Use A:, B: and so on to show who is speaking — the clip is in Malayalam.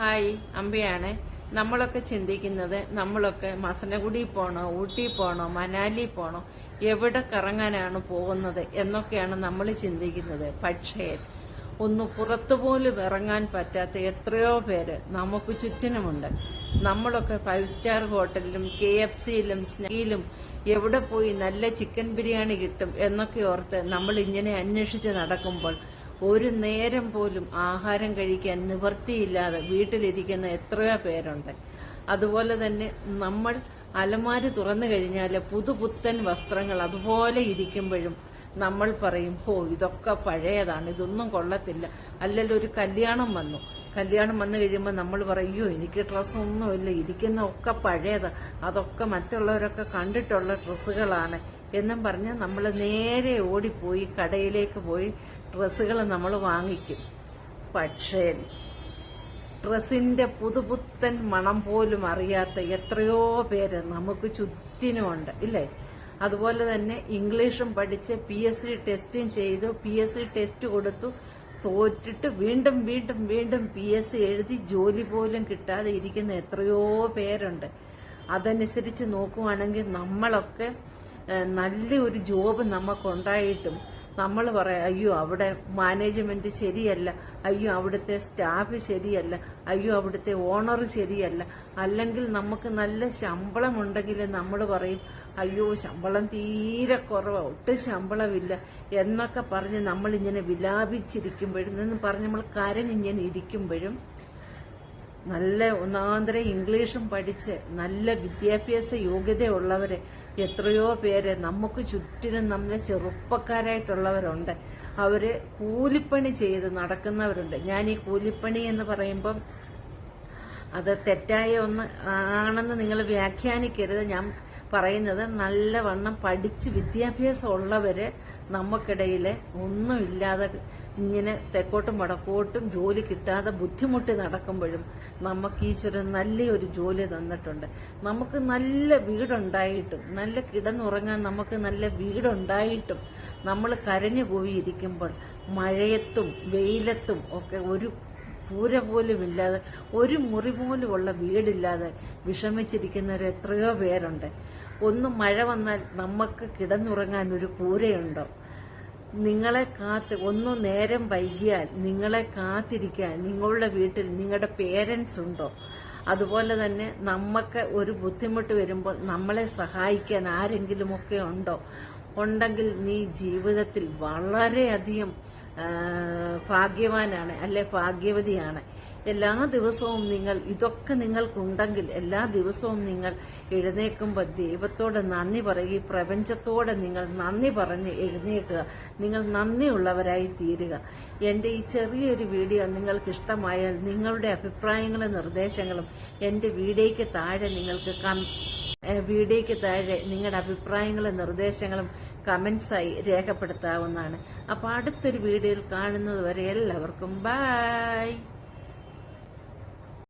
A: ഹായ്, അമ്പയാണ്. നമ്മളൊക്കെ ചിന്തിക്കുന്നത് നമ്മളൊക്കെ മസനഗുഡി പോണോ, ഊട്ടി പോണോ, മനാലി പോണോ, എവിടെ കറങ്ങാനാണ് പോകുന്നത് എന്നൊക്കെയാണ് നമ്മൾ ചിന്തിക്കുന്നത്. പക്ഷേ ഒന്ന് പുറത്തുപോലും ഇറങ്ങാൻ പറ്റാത്ത എത്രയോ പേര് നമുക്ക് ചുറ്റിനുമുണ്ട്. നമ്മളൊക്കെ 5 സ്റ്റാർ ഹോട്ടലിലും KFCയിലും സ്നേഹിലും എവിടെ പോയി നല്ല ചിക്കൻ ബിരിയാണി കിട്ടും എന്നൊക്കെ ഓർത്ത് നമ്മൾ ഇങ്ങനെ അന്വേഷിച്ച് നടക്കുമ്പോൾ ഒരു നേരം പോലും ആഹാരം കഴിക്കാൻ നിവൃത്തിയില്ലാതെ വീട്ടിലിരിക്കുന്ന എത്രയോ പേരുണ്ട്. അതുപോലെ തന്നെ നമ്മൾ അലമാരി തുറന്നു കഴിഞ്ഞാൽ പുതുപുത്തൻ വസ്ത്രങ്ങൾ അതുപോലെ ഇരിക്കുമ്പോഴും നമ്മൾ പറയും, ഇതൊക്കെ പഴയതാണ്, ഇതൊന്നും കൊള്ളത്തില്ല. അല്ലെങ്കിൽ ഒരു കല്യാണം വന്നു കഴിയുമ്പോൾ നമ്മൾ പറയും, എനിക്ക് ഡ്രസ്സൊന്നുമില്ല, ഇരിക്കുന്ന ഒക്കെ പഴയതാ, അതൊക്കെ മറ്റുള്ളവരൊക്കെ കണ്ടിട്ടുള്ള ഡ്രസ്സുകളാണ് എന്നും പറഞ്ഞ് നമ്മൾ നേരെ ഓടിപ്പോയി കടയിലേക്ക് പോയി ഡ്രസ്സുകൾ നമ്മൾ വാങ്ങിക്കും. പക്ഷേ ഡ്രസ്സിന്റെ പുതുപുത്തൻ മണം പോലും അറിയാത്ത എത്രയോ പേര് നമുക്ക് ചുറ്റിനുമുണ്ട്, ഇല്ലേ? അതുപോലെ തന്നെ ഇംഗ്ലീഷും പഠിച്ച് PSC ടെസ്റ്റും ചെയ്തു, PSC ടെസ്റ്റ് കൊടുത്തു, തോറ്റിട്ട് വീണ്ടും വീണ്ടും വീണ്ടും PSC എഴുതി ജോലി പോലും കിട്ടാതെ ഇരിക്കുന്ന എത്രയോ പേരുണ്ട്. അതനുസരിച്ച് നോക്കുവാണെങ്കിൽ നമ്മളൊക്കെ നല്ലൊരു ജോബ് നമുക്കുണ്ടായിട്ടും നമ്മൾ പറയാം, അയ്യോ അവിടെ മാനേജ്മെന്റ് ശരിയല്ല, അയ്യോ അവിടുത്തെ സ്റ്റാഫ് ശരിയല്ല, അയ്യോ അവിടുത്തെ ഓണർ ശരിയല്ല. അല്ലെങ്കിൽ നമുക്ക് നല്ല ശമ്പളം ഉണ്ടെങ്കിൽ നമ്മൾ പറയും, അയ്യോ ശമ്പളം തീരെ കുറവാ, ഒട്ടും ശമ്പളമില്ല എന്നൊക്കെ പറഞ്ഞ് നമ്മളിങ്ങനെ വിലാപിച്ചിരിക്കുമ്പോഴും പറഞ്ഞ് നമ്മൾ കരഞ്ഞിങ്ങനെ ഇരിക്കുമ്പോഴും നല്ല ഒന്നാന്തരം ഇംഗ്ലീഷും പഠിച്ച് നല്ല വിദ്യാഭ്യാസ യോഗ്യതയുള്ളവരെ എത്രയോ പേര് നമുക്ക് ചുറ്റിനും നമ്മളെ ചെറുപ്പക്കാരായിട്ടുള്ളവരുണ്ട്. അവര് കൂലിപ്പണി ചെയ്ത് നടക്കുന്നവരുണ്ട്. ഞാൻ ഈ കൂലിപ്പണി എന്ന് പറയുമ്പം അത് തെറ്റായ ഒന്ന് ആണെന്ന് നിങ്ങൾ വ്യാഖ്യാനിക്കരുത്. ഞാൻ പറയുന്നത് നല്ലവണ്ണം പഠിച്ച് വിദ്യാഭ്യാസം ഉള്ളവര് നമുക്കിടയില് ഒന്നുമില്ലാതെ ഇങ്ങനെ തെക്കോട്ടും വടക്കോട്ടും ജോലി കിട്ടാതെ ബുദ്ധിമുട്ടി നടക്കുമ്പോഴും നമുക്ക് ഈശ്വരൻ നല്ലൊരു ജോലി തന്നിട്ടുണ്ട്. നമുക്ക് നല്ല വീടുണ്ടായിട്ടും, നല്ല കിടന്നുറങ്ങാൻ നമുക്ക് നല്ല വീടുണ്ടായിട്ടും നമ്മൾ കരഞ്ഞു പോയിരിക്കുമ്പോൾ മഴയത്തും വെയിലത്തും ഒക്കെ ഒരു കൂര പോലും ഇല്ലാതെ, ഒരു മുറി പോലുമുള്ള വീടില്ലാതെ വിഷമിച്ചിരിക്കുന്നവർ എത്രയോ പേരുണ്ട്. ഒന്ന് മഴ വന്നാൽ നമുക്ക് കിടന്നുറങ്ങാൻ ഒരു കൂരയുണ്ടോ? നിങ്ങളെ ഒന്ന് നേരം വൈകിയാൽ നിങ്ങളെ കാത്തിരിക്കാൻ നിങ്ങളുടെ വീട്ടിൽ നിങ്ങളുടെ പേരൻസ് ഉണ്ടോ? അതുപോലെ തന്നെ നമുക്ക് ഒരു ബുദ്ധിമുട്ട് വരുമ്പോൾ നമ്മളെ സഹായിക്കാൻ ആരെങ്കിലുമൊക്കെ ഉണ്ടോ? ഉണ്ടെങ്കിൽ നീ ജീവിതത്തിൽ വളരെയധികം ഭാഗ്യവാനാണ്, അല്ലെ ഭാഗ്യവതിയാണ്. എല്ലാ ദിവസവും ഇതൊക്കെ നിങ്ങൾക്കുണ്ടെങ്കിൽ എല്ലാ ദിവസവും നിങ്ങൾ എഴുന്നേൽക്കുമ്പോൾ ദൈവത്തോട് നന്ദി പറയുക, പ്രപഞ്ചത്തോടെ നിങ്ങൾ നന്ദി പറഞ്ഞ് എഴുന്നേൽക്കുക, നിങ്ങൾ നന്ദിയുള്ളവരായി തീരുക. എൻ്റെ ഈ ചെറിയൊരു വീഡിയോ നിങ്ങൾക്ക് ഇഷ്ടമായാൽ നിങ്ങളുടെ അഭിപ്രായങ്ങളും നിർദ്ദേശങ്ങളും എൻ്റെ വീഡിയോയ്ക്ക് താഴെ നിങ്ങളുടെ അഭിപ്രായങ്ങളും നിർദ്ദേശങ്ങളും കമന്റ്സായി രേഖപ്പെടുത്താവുന്നതാണ്. അപ്പോൾ അടുത്തൊരു വീഡിയോയിൽ കാണുന്നത് വരെ എല്ലാവർക്കും ബൈ.